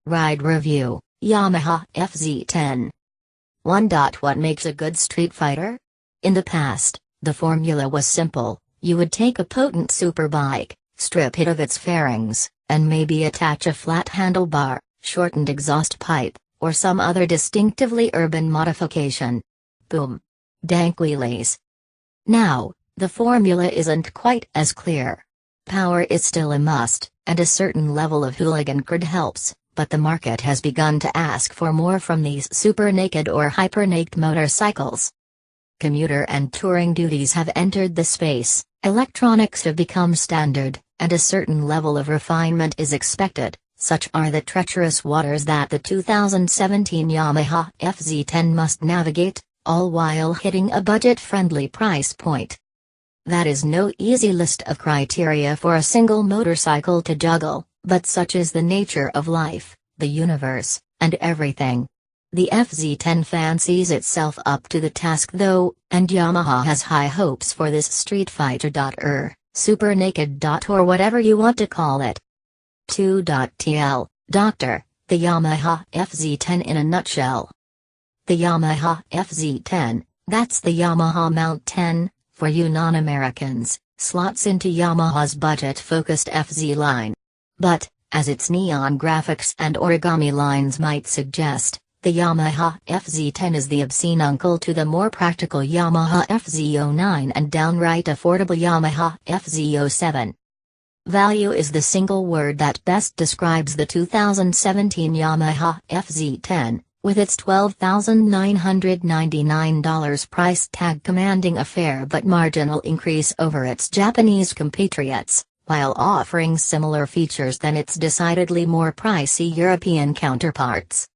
Ride Review, Yamaha FZ10. 1. What makes a good street fighter? In the past, the formula was simple: you would take a potent superbike, strip it of its fairings, and maybe attach a flat handlebar, shortened exhaust pipe, or some other distinctively urban modification. Boom. Dank wheelies. Now, the formula isn't quite as clear. Power is still a must, and a certain level of hooligan cred helps, but the market has begun to ask for more from these super naked or hyper-naked motorcycles. Commuter and touring duties have entered the space, electronics have become standard, and a certain level of refinement is expected. Such are the treacherous waters that the 2017 Yamaha FZ10 must navigate, all while hitting a budget-friendly price point. That is no easy list of criteria for a single motorcycle to juggle, but such is the nature of life, the universe, and everything. The FZ10 fancies itself up to the task though, and Yamaha has high hopes for this street fighter. Super naked. Or whatever you want to call it. 2.tl, Dr. The Yamaha FZ10 in a nutshell. The Yamaha FZ10, that's the Yamaha Mount 10, for you non-Americans, slots into Yamaha's budget-focused FZ line. But, as its neon graphics and origami lines might suggest, the Yamaha FZ10 is the obscene uncle to the more practical Yamaha FZ09 and downright affordable Yamaha FZ07. Value is the single word that best describes the 2017 Yamaha FZ10, with its $12,999 price tag commanding a fair but marginal increase over its Japanese compatriots, while offering similar features than its decidedly more pricey European counterparts.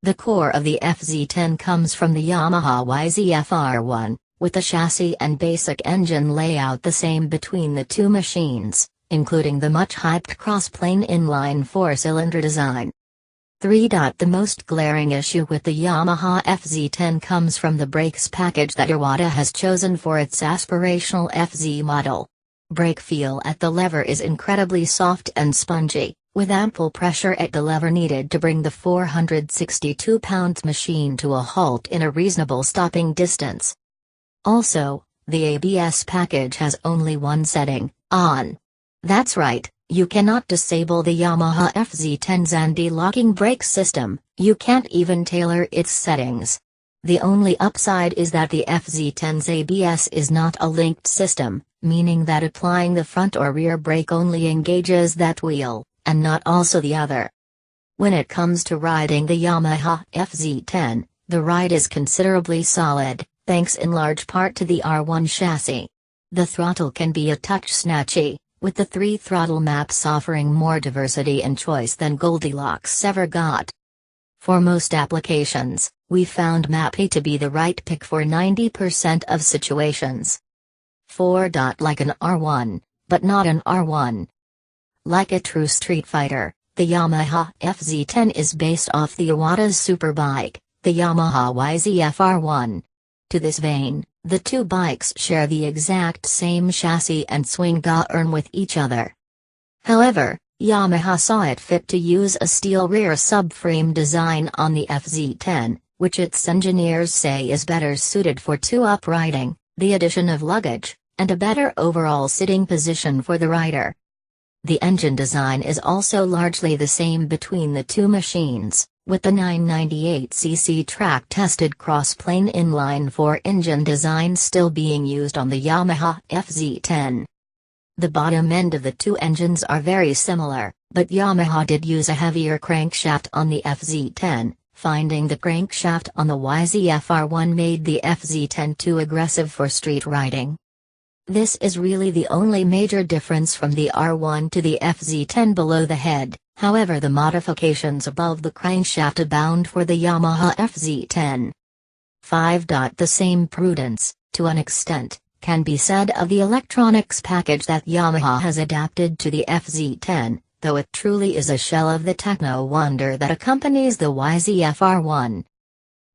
The core of the FZ10 comes from the Yamaha YZF-R1, with the chassis and basic engine layout the same between the two machines, including the much-hyped cross-plane inline four-cylinder design. 3. The most glaring issue with the Yamaha FZ10 comes from the brakes package that Iwata has chosen for its aspirational FZ model. Brake feel at the lever is incredibly soft and spongy, with ample pressure at the lever needed to bring the 462-pound machine to a halt in a reasonable stopping distance. Also, the ABS package has only one setting, on. That's right, you cannot disable the Yamaha FZ10's anti-locking brake system, you can't even tailor its settings. The only upside is that the FZ10's ABS is not a linked system, meaning that applying the front or rear brake only engages that wheel, and not also the other. When it comes to riding the Yamaha FZ10, the ride is considerably solid, thanks in large part to the R1 chassis. The throttle can be a touch snatchy, with the 3 throttle maps offering more diversity and choice than Goldilocks ever got. For most applications, we found MAPI to be the right pick for 90% of situations. 4. Like an R1, but not an R1. Like a true street fighter, the Yamaha FZ10 is based off the Iwata's superbike, the Yamaha YZF-R1. To this vein, the two bikes share the exact same chassis and swing arm with each other. However, Yamaha saw it fit to use a steel rear subframe design on the FZ10, which its engineers say is better suited for two-up riding, the addition of luggage, and a better overall sitting position for the rider. The engine design is also largely the same between the two machines, with the 998cc track-tested cross-plane inline-4 engine design still being used on the Yamaha FZ10. The bottom end of the two engines are very similar, but Yamaha did use a heavier crankshaft on the FZ10, finding the crankshaft on the YZF-R1 made the FZ10 too aggressive for street riding. This is really the only major difference from the R1 to the FZ10 below the head, however the modifications above the crankshaft abound for the Yamaha FZ10. 5. The same prudence, to an extent, can be said of the electronics package that Yamaha has adapted to the FZ10, though it truly is a shell of the techno wonder that accompanies the YZF-R1.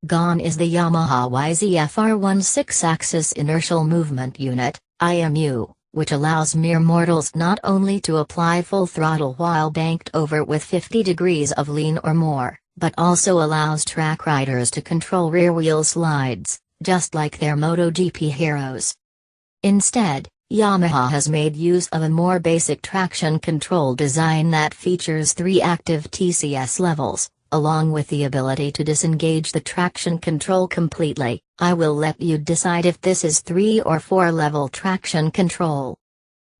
Gone is the Yamaha YZF-R1 6-axis inertial movement unit, IMU, which allows mere mortals not only to apply full throttle while banked over with 50 degrees of lean or more, but also allows track riders to control rear wheel slides, just like their MotoGP heroes. Instead, Yamaha has made use of a more basic traction control design that features 3 active TCS levels, along with the ability to disengage the traction control completely. I will let you decide if this is 3 or 4 level traction control.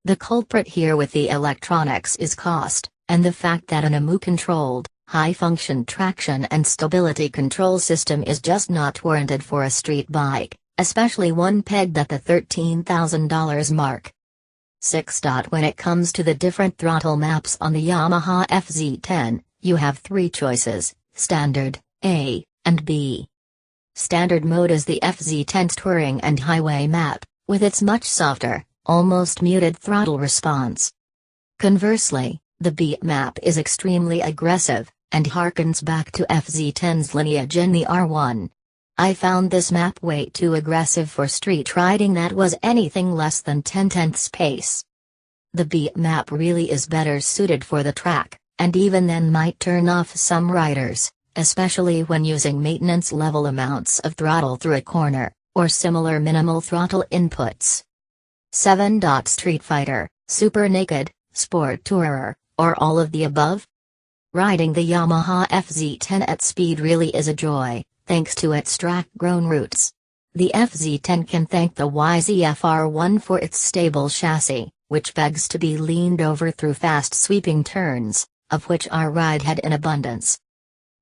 The culprit here with the electronics is cost, and the fact that an AMU-controlled, high-function traction and stability control system is just not warranted for a street bike, especially one pegged at the $13,000 mark. 6. When it comes to the different throttle maps on the Yamaha FZ10, you have 3 choices: Standard, A, and B. Standard mode is the FZ10's touring and highway map, with its much softer, almost muted throttle response. Conversely, the B map is extremely aggressive, and harkens back to FZ10's lineage in the R1. I found this map way too aggressive for street riding that was anything less than 10/10ths pace. The B map really is better suited for the track, and even then might turn off some riders, especially when using maintenance-level amounts of throttle through a corner, or similar minimal throttle inputs. 7. Street Fighter, Super Naked, Sport Tourer, or all of the above? Riding the Yamaha FZ10 at speed really is a joy, thanks to its track-grown roots. The FZ10 can thank the YZF-R1 for its stable chassis, which begs to be leaned over through fast sweeping turns, of which our ride had in abundance.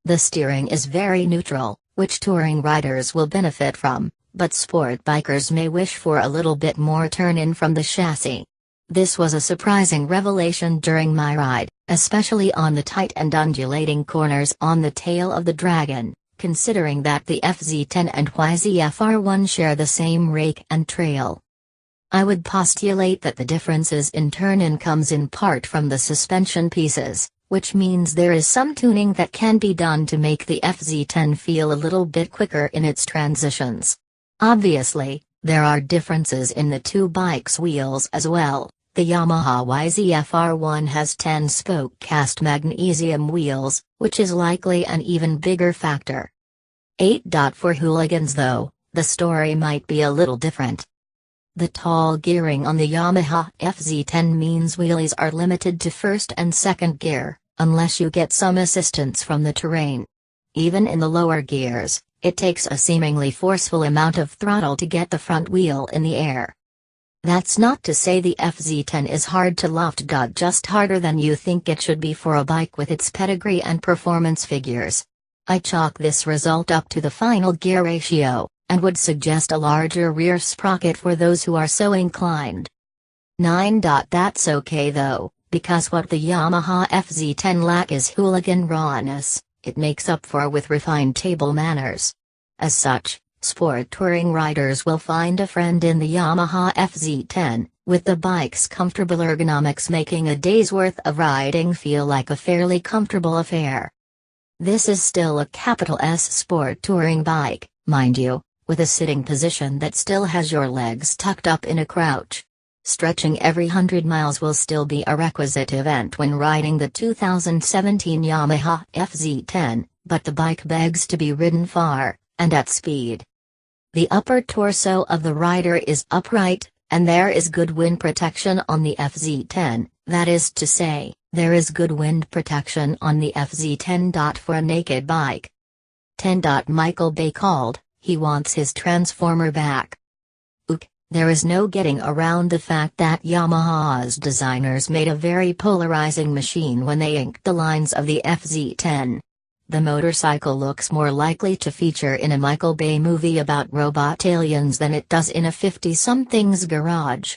The steering is very neutral, which touring riders will benefit from, but sport bikers may wish for a little bit more turn-in from the chassis. This was a surprising revelation during my ride, especially on the tight and undulating corners on the tail of the Dragon, considering that the FZ10 and YZF-R1 share the same rake and trail. I would postulate that the differences in turn-in comes in part from the suspension pieces, which means there is some tuning that can be done to make the FZ10 feel a little bit quicker in its transitions. Obviously, there are differences in the 2 bikes' wheels as well. The Yamaha YZF-R1 has 10-spoke cast magnesium wheels, which is likely an even bigger factor. 8. For hooligans though, the story might be a little different. The tall gearing on the Yamaha FZ10 means wheelies are limited to first and second gear, unless you get some assistance from the terrain. Even in the lower gears, it takes a seemingly forceful amount of throttle to get the front wheel in the air. That's not to say the FZ10 is hard to loft, just harder than you think it should be for a bike with its pedigree and performance figures. I chalk this result up to the final gear ratio, and would suggest a larger rear sprocket for those who are so inclined. 9. That's okay though, because what the Yamaha FZ10 lack is hooligan rawness, it makes up for with refined table manners. As such, sport touring riders will find a friend in the Yamaha FZ10, with the bike's comfortable ergonomics making a day's worth of riding feel like a fairly comfortable affair. This is still a capital S sport touring bike, mind you, with a sitting position that still has your legs tucked up in a crouch. Stretching every 100 miles will still be a requisite event when riding the 2017 Yamaha FZ10, but the bike begs to be ridden far, and at speed. The upper torso of the rider is upright, and there is good wind protection on the FZ10, that is to say, there is good wind protection on the FZ10. For a naked bike. 10. Michael Bay called, he wants his transformer back. Ook, there is no getting around the fact that Yamaha's designers made a very polarizing machine when they inked the lines of the FZ10. The motorcycle looks more likely to feature in a Michael Bay movie about robot aliens than it does in a 50-something's garage.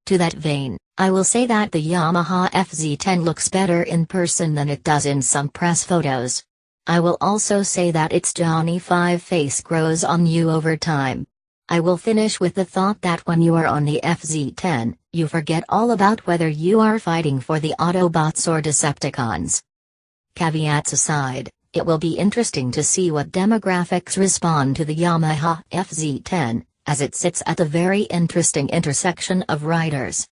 To that vein, I will say that the Yamaha FZ10 looks better in person than it does in some press photos. I will also say that its Johnny 5 face grows on you over time. I will finish with the thought that when you are on the FZ10, you forget all about whether you are fighting for the Autobots or Decepticons. Caveats aside, it will be interesting to see what demographics respond to the Yamaha FZ10, as it sits at a very interesting intersection of riders,